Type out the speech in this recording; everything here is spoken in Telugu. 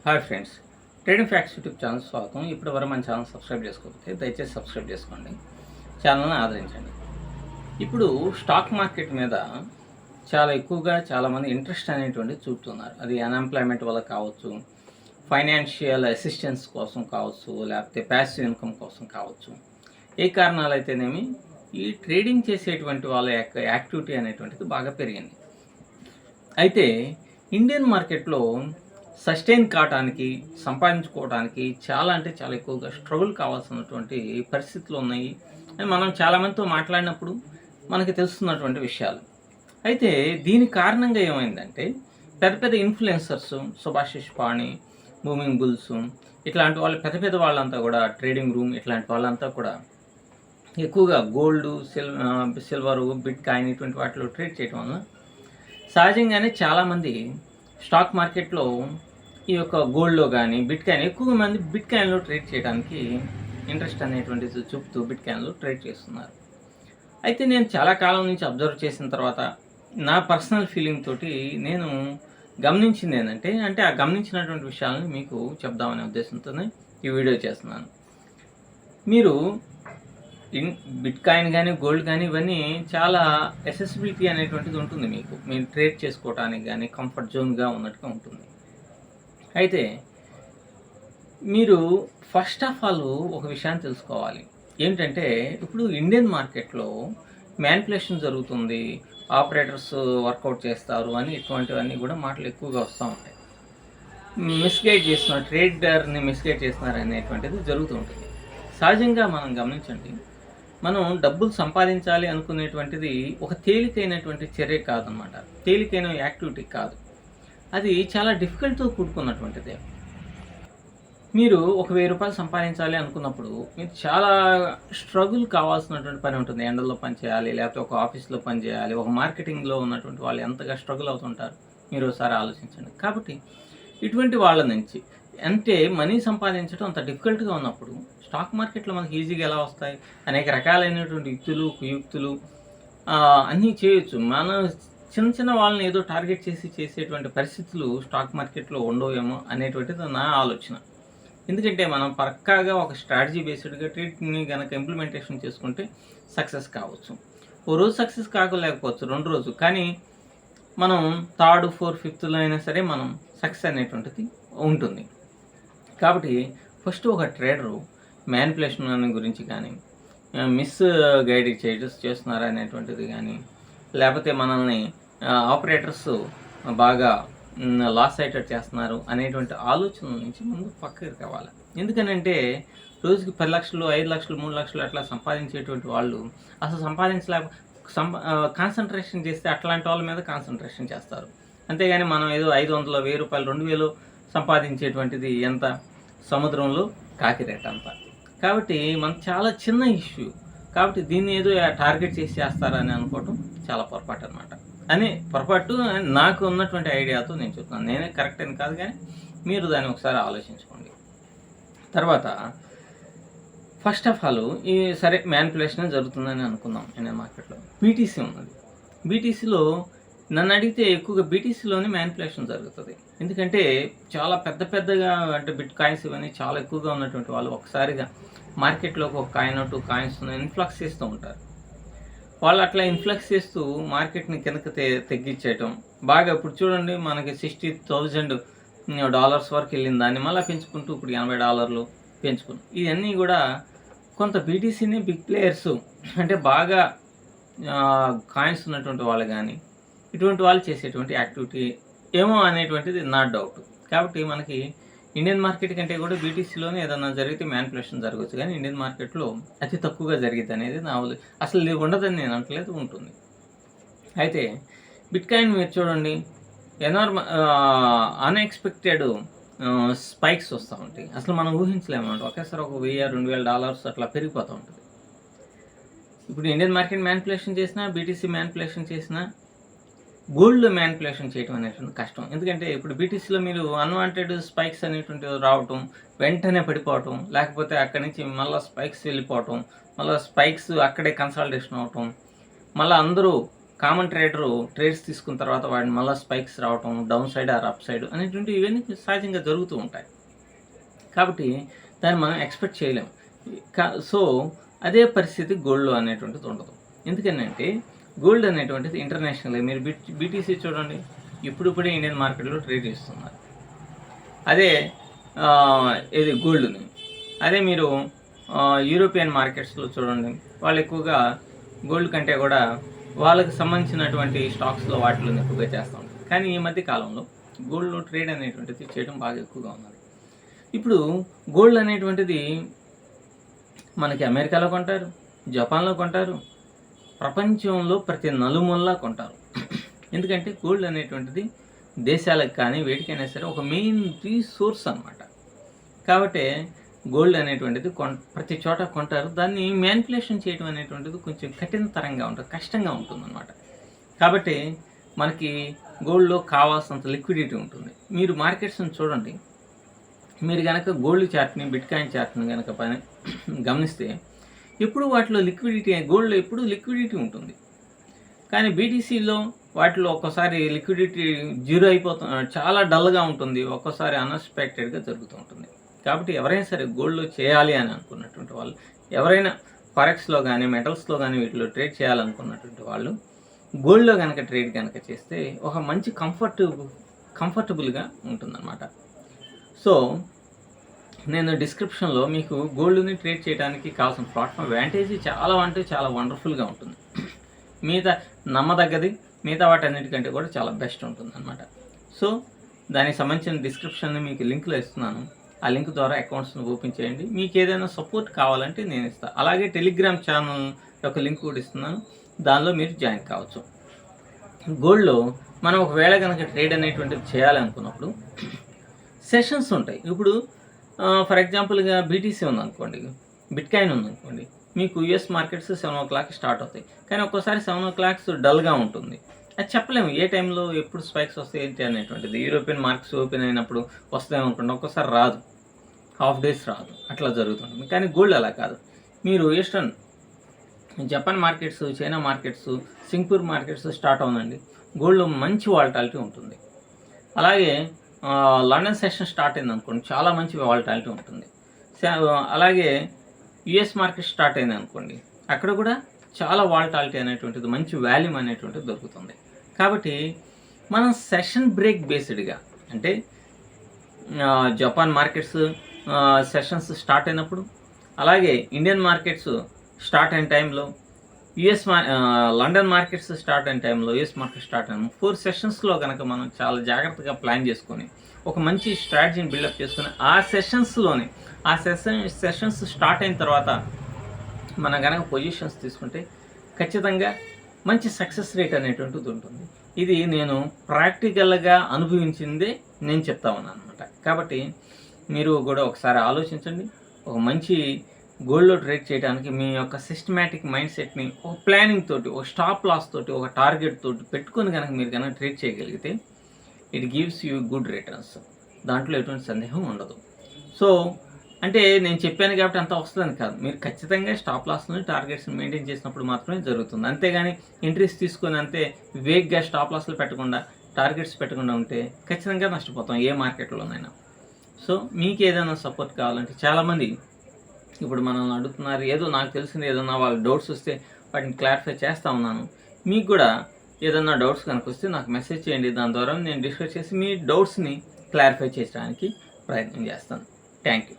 Hi friends, trading facts YouTube channel స్వాగతం. ఇప్పటి వరకు మన ఛానల్ సబ్స్క్రైబ్ చేసుకోకపోతే దయచేసి సబ్స్క్రైబ్ చేసుకోండి, ఛానల్ని ఆదరించండి. ఇప్పుడు స్టాక్ మార్కెట్ మీద చాలా ఎక్కువగా చాలామంది ఇంట్రెస్ట్ అనేటువంటిది చూపుతున్నారు. అది అన్ఎంప్లాయ్మెంట్ వల్ల కావచ్చు, ఫైనాన్షియల్ అసిస్టెన్స్ కోసం కావచ్చు, లేకపోతే ప్యాసివ్ ఇన్కమ్ కోసం కావచ్చు. ఏ కారణాలు అయితేనేమి ఈ ట్రేడింగ్ చేసేటువంటి వాళ్ళ యొక్క యాక్టివిటీ అనేటువంటిది బాగా పెరిగింది. అయితే ఇండియన్ మార్కెట్లో సస్టైన్ కావడానికి, సంపాదించుకోవడానికి చాలా అంటే చాలా ఎక్కువగా స్ట్రగుల్ కావాల్సినటువంటి పరిస్థితులు ఉన్నాయి అని మనం చాలామందితో మాట్లాడినప్పుడు మనకి తెలుస్తున్నటువంటి విషయాలు. అయితే దీని కారణంగా ఏమైందంటే పెద్ద పెద్ద ఇన్ఫ్లుయెన్సర్స్, సుభాషిష్ పాణి, బూమింగ్ బుల్స్ ఇట్లాంటి వాళ్ళు పెద్ద పెద్ద వాళ్ళంతా కూడా ట్రేడింగ్ రూమ్ ఇట్లాంటి వాళ్ళంతా కూడా ఎక్కువగా గోల్డ్, సిల్వరు, బిట్ కాయిన్ ఇటువంటి వాటిలో ట్రేడ్ చేయడం వలన సహజంగానే చాలామంది స్టాక్ మార్కెట్లో ఈ యొక్క గోల్డ్లో కానీ బిట్ కాయిన్ ఎక్కువ మంది బిట్ కాయిన్లో ట్రేడ్ చేయడానికి ఇంట్రెస్ట్ అనేటువంటిది చూపుతూ బిట్ కాయిన్లో ట్రేడ్ చేస్తున్నారు. అయితే నేను చాలా కాలం నుంచి అబ్జర్వ్ చేసిన తర్వాత నా పర్సనల్ ఫీలింగ్ తోటి నేను గమనించింది ఏంటంటే ఆ గమనించినటువంటి విషయాలను మీకు చెప్దామనే ఉద్దేశంతోనే ఈ వీడియో చేస్తున్నాను. మీరు బిట్ కాయిన్ కానీ గోల్డ్ కానీ ఇవన్నీ చాలా ఎసెసిబిలిటీ అనేటువంటిది ఉంటుంది. మీరు ట్రేడ్ చేసుకోవడానికి కానీ కంఫర్ట్ జోన్గా ఉన్నట్టుగా ఉంటుంది. అయితే మీరు ఫస్ట్ ఆఫ్ ఆల్ ఒక విషయాన్ని తెలుసుకోవాలి. ఏమిటంటే ఇప్పుడు ఇండియన్ మార్కెట్లో మ్యానిపులేషన్ జరుగుతుంది, ఆపరేటర్స్ వర్కౌట్ చేస్తారు అని ఇటువంటివన్నీ కూడా మాటలు ఎక్కువగా వస్తూ ఉంటాయి. మిస్గైడ్ చేస్తున్నారు, ట్రేడర్ని మిస్గైడ్ చేస్తున్నారు అనేటువంటిది జరుగుతూ ఉంటుంది. సహజంగా మనం గమనించండి, మనం డబ్బులు సంపాదించాలి అనుకునేటువంటిది ఒక తేలికైనటువంటి చర్య కాదనమాట, తేలికైన యాక్టివిటీ కాదు. అది చాలా డిఫికల్ట్తో కూడుకున్నటువంటిదే. మీరు ఒక 1000 రూపాయలు సంపాదించాలి అనుకున్నప్పుడు మీకు చాలా స్ట్రగుల్ కావాల్సినటువంటి పని ఉంటుంది. ఎండల్లో పని చేయాలి, లేకపోతే ఒక ఆఫీస్లో పని చేయాలి, ఒక మార్కెటింగ్లో ఉన్నటువంటి వాళ్ళు ఎంతగా స్ట్రగుల్ అవుతుంటారు మీరు ఒకసారి ఆలోచించండి. కాబట్టి ఇటువంటి వాళ్ళ నుంచి అంటే మనీ సంపాదించడం అంత డిఫికల్ట్గా ఉన్నప్పుడు స్టాక్ మార్కెట్లో మనకి ఈజీగా ఎలా వస్తాయి? అనేక రకాలైనటువంటి యుక్తులు, కుయుక్తులు అన్నీ చేయొచ్చు. మన చిన్న చిన్న వాళ్ళని ఏదో టార్గెట్ చేసి చేసేటువంటి పరిస్థితులు స్టాక్ మార్కెట్లో ఉండవేమో అనేటువంటిది నా ఆలోచన. ఎందుకంటే మనం పక్కాగా ఒక స్ట్రాటజీ బేస్డ్గా ట్రేడ్ని కనుక ఇంప్లిమెంటేషన్ చేసుకుంటే సక్సెస్ కావచ్చు. ఓ రోజు సక్సెస్ కాకలేకపోవచ్చు, 2 రోజు, కానీ మనం 3rd, 4th, 5thలో అయినా సరే మనం సక్సెస్ అనేటువంటిది ఉంటుంది. కాబట్టి ఫస్ట్ ఒక ట్రేడరు మ్యానిపులేషన్ గురించి కానీ, మిస్ గైడ్ చేస్తున్నారా అనేటువంటిది కానీ, లేకపోతే మనల్ని ఆపరేటర్స్ బాగా లాస్ అయ్యేటట్టు చేస్తున్నారు అనేటువంటి ఆలోచన నుంచి ముందు పక్కకి రావాలి. ఎందుకనంటే రోజుకి 10 లక్షలు, 5 లక్షలు, 3 లక్షలు అట్లా సంపాదించేటువంటి వాళ్ళు అసలు కాన్సన్ట్రేషన్ చేస్తే అట్లాంటి వాళ్ళ మీద కాన్సన్ట్రేషన్ చేస్తారు. అంతేగాని మనం ఏదో 500, 1000 రూపాయలు, 2000 సంపాదించేటువంటిది ఎంత? సముద్రంలో కాకిరేట అంత. కాబట్టి మనకు చాలా చిన్న ఇష్యూ. కాబట్టి దీన్ని ఏదో టార్గెట్ చేసి చేస్తారని అనుకోవటం చాలా పొరపాటు అనమాట. పొరపాటు నాకు ఉన్నటువంటి ఐడియాతో నేను చెప్తున్నాను. నేనే కరెక్ట్ అని కాదు, కానీ మీరు దాన్ని ఒకసారి ఆలోచించుకోండి. తర్వాత ఫస్ట్ ఆఫ్ ఆల్ ఈ సరే మ్యానిపులేషన్ జరుగుతుందని అనుకుందాం. ఇండియన్ మార్కెట్లో బీటీసీ ఉన్నది. బీటీసీలో నన్ను అడిగితే ఎక్కువగా బీటీసీలోనే మ్యానిపులేషన్ జరుగుతుంది. ఎందుకంటే చాలా పెద్దగా అంటే బిట్ కాయిన్స్ ఇవన్నీ చాలా ఎక్కువగా ఉన్నటువంటి వాళ్ళు ఒకసారిగా మార్కెట్లోకి ఒక కాయిన్, 2 కాయిన్స్ ఇన్ఫ్లక్స్ చేస్తూ ఉంటారు. వాళ్ళు అట్లా ఇన్ఫ్లక్స్ చేస్తూ మార్కెట్ని కిందకి తగ్గించేయటం బాగా. ఇప్పుడు చూడండి, మనకి $60,000 వరకు వెళ్ళిన దాన్ని మళ్ళీ పెంచుకుంటూ ఇప్పుడు $80 పెంచుకుని, ఇవన్నీ కూడా కొంత బీటీసీని బిగ్ ప్లేయర్స్ అంటే బాగా కాయిన్స్ ఉన్నటువంటి వాళ్ళు కానీ ఇటువంటి వాళ్ళు చేసేటువంటి యాక్టివిటీ ఏమో అనేటువంటిది నా డౌట్. కాబట్టి మనకి ఇండియన్ మార్కెట్ కంటే కూడా బీటీసీలోనే ఏదైనా జరిగితే మ్యానిపులేషన్ జరగవచ్చు, కానీ ఇండియన్ మార్కెట్లో అతి తక్కువగా జరిగింది అనేది నా అసలు ఇది ఉండదని నేను అంటలేదు, ఉంటుంది. అయితే బిట్ కాయిన్ మీరు చూడండి, అన్ఎక్స్పెక్టెడ్ స్పైక్స్ వస్తూ ఉంటాయి. అసలు మనం ఊహించలేమన్నమాట. ఒకేసారి ఒక $1000-2,000 అట్లా పెరిగిపోతూ ఉంటుంది. ఇప్పుడు ఇండియన్ మార్కెట్ మ్యానిపులేషన్ చేసినా, బీటీసీ మ్యానిపులేషన్ చేసినా, గోల్డ్లో మ్యానిపులేషన్ చేయడం అనేటువంటి కష్టం. ఎందుకంటే ఇప్పుడు బీటీసీలో మీరు అన్వాంటెడ్ స్పైక్స్ అనేటువంటివి రావటం, వెంటనే పడిపోవటం, లేకపోతే అక్కడి నుంచి మళ్ళీ స్పైక్స్ వెళ్ళిపోవటం, మళ్ళీ స్పైక్స్ అక్కడే కన్సాలిడేషన్ అవటం, మళ్ళీ అందరూ కామన్ ట్రేడరు ట్రేడ్స్ తీసుకున్న తర్వాత వాడిని మళ్ళీ స్పైక్స్ రావటం, down side or up side అనేటువంటి ఇవన్నీ సహజంగా జరుగుతూ ఉంటాయి. కాబట్టి దాన్ని మనం ఎక్స్పెక్ట్ చేయలేము. సో అదే పరిస్థితి గోల్డ్లో అనేటువంటిది ఉండదు. ఎందుకనంటే గోల్డ్ అనేటువంటిది ఇంటర్నేషనల్. మీరు బీటీసీ చూడండి, ఇప్పుడిప్పుడే ఇండియన్ మార్కెట్లో ట్రేడ్ చేస్తున్నారు. అదే ఇది గోల్డ్ని. అదే మీరు యూరోపియన్ మార్కెట్స్లో చూడండి, వాళ్ళు ఎక్కువగా గోల్డ్ కంటే కూడా వాళ్ళకి సంబంధించినటువంటి స్టాక్స్లో వాటిలో ఎక్కువగా చేస్తూ ఉంటారు. కానీ ఈ మధ్య కాలంలో గోల్డ్లో ట్రేడ్ అనేటువంటిది చేయడం బాగా ఎక్కువగా ఉన్నది. ఇప్పుడు గోల్డ్ అనేటువంటిది మనకి అమెరికాలో కొంటారు, జపాన్లో కొంటారు, ప్రపంచంలో ప్రతి నలుమూలలా కొంటారు. ఎందుకంటే గోల్డ్ అనేటువంటిది దేశాలకు కానీ వేటికైనా సరే ఒక మెయిన్ రీసోర్స్ అన్నమాట. కాబట్టి గోల్డ్ అనేటువంటిది ప్రతి చోట కొంటారు. దాన్ని మ్యానిపులేషన్ చేయడం అనేటువంటిది కొంచెం కఠినతరంగా ఉంటుంది, కష్టంగా ఉంటుందన్నమాట. కాబట్టి మనకి గోల్డ్లో కావాల్సినంత లిక్విడిటీ ఉంటుంది. మీరు మార్కెట్స్ని చూడండి, మీరు కనుక గోల్డ్ చార్ట్ని, బిట్కాయిన్ చార్ట్ని కనుక గమనిస్తే ఎప్పుడు వాటిలో లిక్విడిటీ, గోల్డ్లో ఎప్పుడు లిక్విడిటీ ఉంటుంది. కానీ బీటీసీలో వాటిలో ఒక్కోసారి లిక్విడిటీ జీరో అయిపోతుంది, చాలా డల్గా ఉంటుంది, ఒక్కోసారి అన్ఎక్స్పెక్టెడ్గా జరుగుతూ ఉంటుంది. కాబట్టి ఎవరైనా సరే గోల్డ్లో చేయాలి అని అనుకున్నటువంటి వాళ్ళు, ఎవరైనా ఫారెక్స్లో కానీ మెటల్స్లో కానీ వీటిలో ట్రేడ్ చేయాలనుకున్నటువంటి వాళ్ళు గోల్డ్లో కనుక ట్రేడ్ కనుక చేస్తే ఒక మంచి కంఫర్టబుల్గా ఉంటుందన్నమాట. సో నేను డిస్క్రిప్షన్లో మీకు గోల్డ్ని ట్రేడ్ చేయడానికి కావాల్సిన ప్లాట్ఫామ్ వ్యాంటేజ్ చాలా అంటే చాలా వండర్ఫుల్గా ఉంటుంది. మిగతా నమ్మదగ్గది, మిగతా వాటన్నిటికంటే కూడా చాలా బెస్ట్ ఉంటుంది అనమాట. సో దానికి సంబంధించిన డిస్క్రిప్షన్ని మీకు లింక్లో ఇస్తున్నాను. ఆ లింక్ ద్వారా అకౌంట్స్ని ఓపెన్ చేయండి. మీకు ఏదైనా సపోర్ట్ కావాలంటే నేను ఇస్తాను. అలాగే టెలిగ్రామ్ ఛానల్ యొక్క లింక్ కూడా ఇస్తున్నాను, దానిలో మీరు జాయిన్ కావచ్చు. గోల్డ్లో మనం ఒకవేళ కనుక ట్రేడ్ అనేటువంటిది చేయాలనుకున్నప్పుడు సెషన్స్ ఉంటాయి. ఇప్పుడు ఫర్ ఎగ్జాంపుల్గా బీటీసీ ఉందనుకోండి, బిట్కాయిన్ ఉందనుకోండి, మీకు యూఎస్ మార్కెట్స్ 7 o'clock స్టార్ట్ అవుతాయి. కానీ ఒక్కోసారి 7 o'clock డల్గా ఉంటుంది. అది చెప్పలేము ఏ టైంలో ఎప్పుడు స్పైక్స్ వస్తాయి ఏంటి అనేటువంటిది. యూరోపియన్ మార్కెట్స్ ఓపెన్ అయినప్పుడు వస్తాయనుకోండి, ఒక్కోసారి రాదు, హాఫ్ డేస్ రాదు, అట్లా జరుగుతుంటుంది. కానీ గోల్డ్ అలా కాదు. మీరు eastern Japan markets, China markets, Singapore markets start అవునండి, గోల్డ్లో మంచి వాలటాలిటీ ఉంటుంది. అలాగే లండన్ సెషన్ స్టార్ట్ అయింది అనుకోండి, చాలా మంచి వాలటాలిటీ ఉంటుంది. అలాగే యుఎస్ మార్కెట్ స్టార్ట్ అయింది అనుకోండి, అక్కడ కూడా చాలా వాలటాలిటీ అనేటువంటిది, మంచి వాల్యూమ్ అనేటువంటిది దొరుకుతుంది. కాబట్టి మనం సెషన్ బ్రేక్ బేస్డ్గా, అంటే జపాన్ మార్కెట్స్ సెషన్స్ స్టార్ట్ అయినప్పుడు, అలాగే ఇండియన్ మార్కెట్స్ స్టార్ట్ అయిన టైంలో, లండన్ మార్కెట్స్ స్టార్ట్ అయిన టైంలో, యూఎస్ మార్కెట్ స్టార్ట్ అయిన 4 సెషన్స్లో కనుక మనం చాలా జాగ్రత్తగా ప్లాన్ చేసుకొని ఒక మంచి స్ట్రాటజీని బిల్డప్ చేసుకొని ఆ సెషన్స్లోనే, ఆ సెషన్స్ స్టార్ట్ అయిన తర్వాత మనం కనుక పొజిషన్స్ తీసుకుంటే ఖచ్చితంగా మంచి సక్సెస్ రేట్ అనేటువంటిది ఉంటుంది. ఇది నేను ప్రాక్టికల్గా అనుభవించిందే నేను చెప్తా ఉన్నాను అనమాట. కాబట్టి మీరు కూడా ఒకసారి ఆలోచించండి. ఒక మంచి గోల్డ్లో ట్రేడ్ చేయడానికి మీ యొక్క సిస్టమేటిక్ మైండ్ సెట్ని ఒక ప్లానింగ్ తోటి, ఒక స్టాప్ లాస్ తోటి, ఒక టార్గెట్ తోటి పెట్టుకొని కనుక మీరు కనుక ట్రేడ్ చేయగలిగితే it gives you good returns. దాంట్లో ఎటువంటి సందేహం ఉండదు. సో అంటే నేను చెప్పాను కాబట్టి అంతా వస్తుందని కాదు, మీరు ఖచ్చితంగా స్టాప్ లాస్ని, టార్గెట్స్ని మెయింటైన్ చేసినప్పుడు మాత్రమే జరుగుతుంది. అంతేగాని ఎంట్రీస్ తీసుకొని అంతే వేగ్గా స్టాప్ లాస్లు పెట్టకుండా, టార్గెట్స్ పెట్టకుండా ఉంటే ఖచ్చితంగా నష్టపోతాం ఏ మార్కెట్లోనైనా. సో మీకు ఏదైనా సపోర్ట్ కావాలంటే, చాలామంది ఇప్పుడు మనల్ని అడుగుతున్నారు, ఏదో నాకు తెలిసింది ఏదన్నా వాళ్ళ డౌట్స్ వస్తే వాటిని క్లారిఫై చేస్తూ ఉన్నాను. మీకు కూడా ఏదన్నా డౌట్స్ కనుక వస్తే నాకు మెసేజ్ చేయండి, దాని ద్వారా నేను డిస్కస్ చేసి మీ డౌట్స్ని క్లారిఫై చేయడానికి ప్రయత్నం చేస్తాను. Thank you.